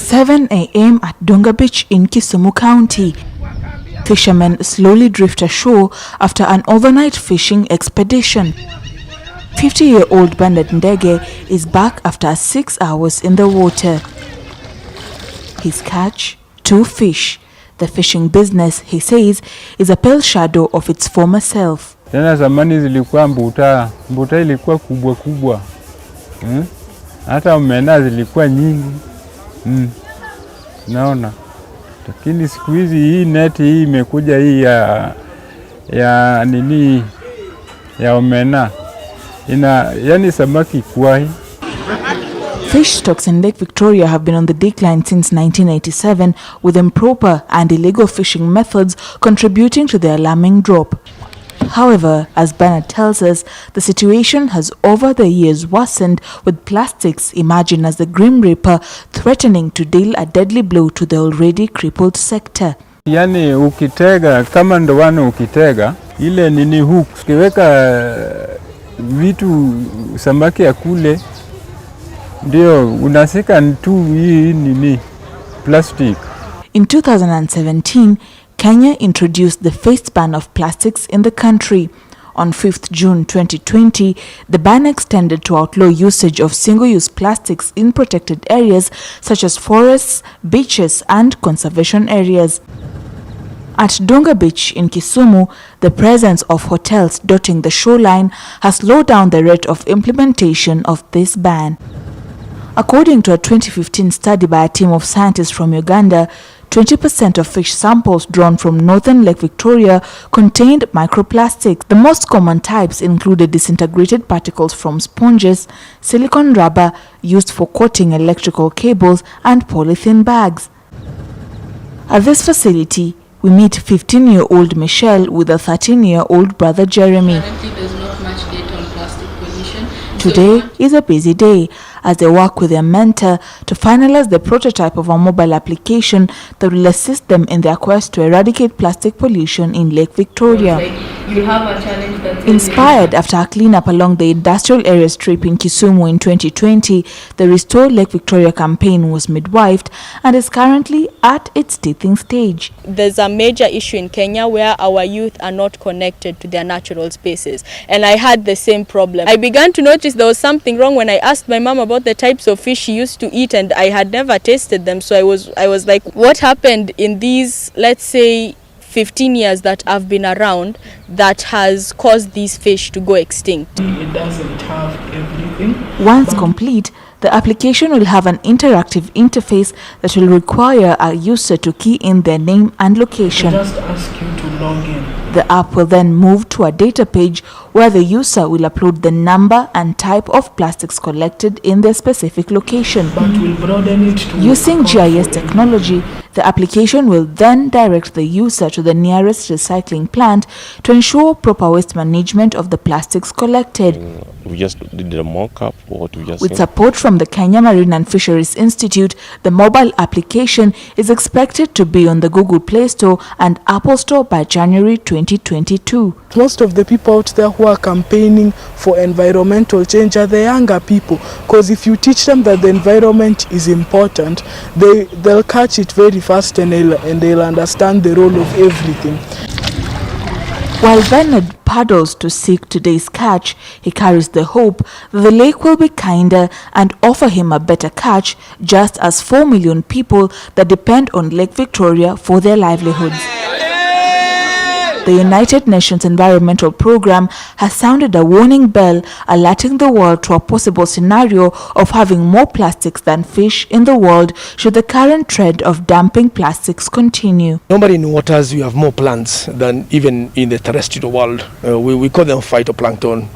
7 a.m. at Donga Beach in Kisumu County. Fishermen slowly drift ashore after an overnight fishing expedition. 50-year-old Bernard Ndege is back after 6 hours in the water. His catch, 2 fish. The fishing business, he says, is a pale shadow of its former self. Tena zamani zilikuwa mbuta ilikuwa kubwa. Hata omena zilikuwa nyingi. Naona. Lakini siku hizi hii neti hii imekuja hii ya nini ya omena. Yani samaki kwai. Fish stocks in Lake Victoria have been on the decline since 1987, with improper and illegal fishing methods contributing to the alarming drop. However, as Bernard tells us, the situation has over the years worsened, with plastics emerging as the Grim Reaper, threatening to deal a deadly blow to the already crippled sector. Yani ukitega, kama ndoano ukitega, ile nini hook, ukiweka vitu samaki ya kule, ndio unasika tu hii nini plastic. In 2017, Kenya introduced the phased ban of plastics in the country. On 5th June 2020, the ban extended to outlaw usage of single-use plastics in protected areas such as forests, beaches, and conservation areas. At Donga Beach in Kisumu, the presence of hotels dotting the shoreline has slowed down the rate of implementation of this ban. According to a 2015 study by a team of scientists from Uganda, 20% of fish samples drawn from northern Lake Victoria contained microplastics. The most common types included disintegrated particles from sponges, silicone rubber used for coating electrical cables, and polythene bags. At this facility, we meet 15-year-old Michelle with a 13-year-old brother Jeremy. Currently, there's not much data on plastic pollution. Today is a busy day as they work with their mentor to finalize the prototype of a mobile application that will assist them in their quest to eradicate plastic pollution in Lake Victoria. You have a challenge that's Inspired after a cleanup along the industrial area strip in Kisumu in 2020, the Restore Lake Victoria campaign was midwifed and is currently at its teething stage. There's a major issue in Kenya where our youth are not connected to their natural spaces, and I had the same problem. I began to notice there was something wrong when I asked my mom about the types of fish she used to eat, and I had never tasted them. So I was like, what happened in these, let's say, 15 years that I've been around that has caused these fish to go extinct? It doesn't have everything. Once complete, the application will have an interactive interface that will require a user to key in their name and location. Just ask you to log in. The app will then move to a data page where the user will upload the number and type of plastics collected in their specific location. But we'll broaden it to Using GIS technology, the application will then direct the user to the nearest recycling plant to ensure proper waste management of the plastics collected. We just did a mock-up. With support from the Kenya Marine and Fisheries Institute, the mobile application is expected to be on the Google Play Store and Apple Store by January 2022. Most of the people out there who are campaigning for environmental change are the younger people, because if you teach them that the environment is important, they'll catch it very fast and they'll understand the role of everything. While Bernard paddles to seek today's catch, he carries the hope that the lake will be kinder and offer him a better catch, just as 4 million people that depend on Lake Victoria for their livelihoods. The United Nations Environmental Programme has sounded a warning bell, alerting the world to a possible scenario of having more plastics than fish in the world should the current trend of dumping plastics continue. Normally in waters we have more plants than even in the terrestrial world. We call them phytoplankton,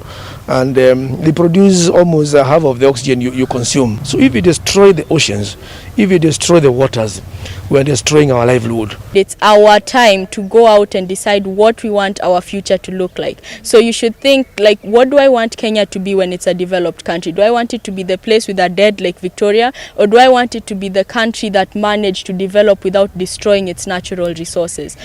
and they produce almost half of the oxygen you consume. So if you destroy the oceans, if you destroy the waters, we are destroying our livelihood. It's our time to go out and decide what we want our future to look like. So you should think, like, what do I want Kenya to be when it's a developed country? Do I want it to be the place with a dead Lake Victoria, or do I want it to be the country that managed to develop without destroying its natural resources?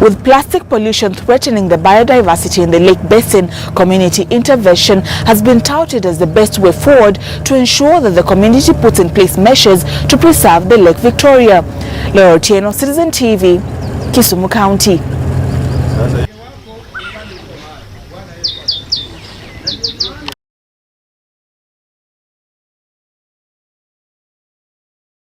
With plastic pollution threatening the biodiversity in the lake basin, community community intervention has been touted as the best way forward to ensure that the community puts in place measures to preserve the Lake Victoria. Laura Otieno, Citizen TV, Kisumu County.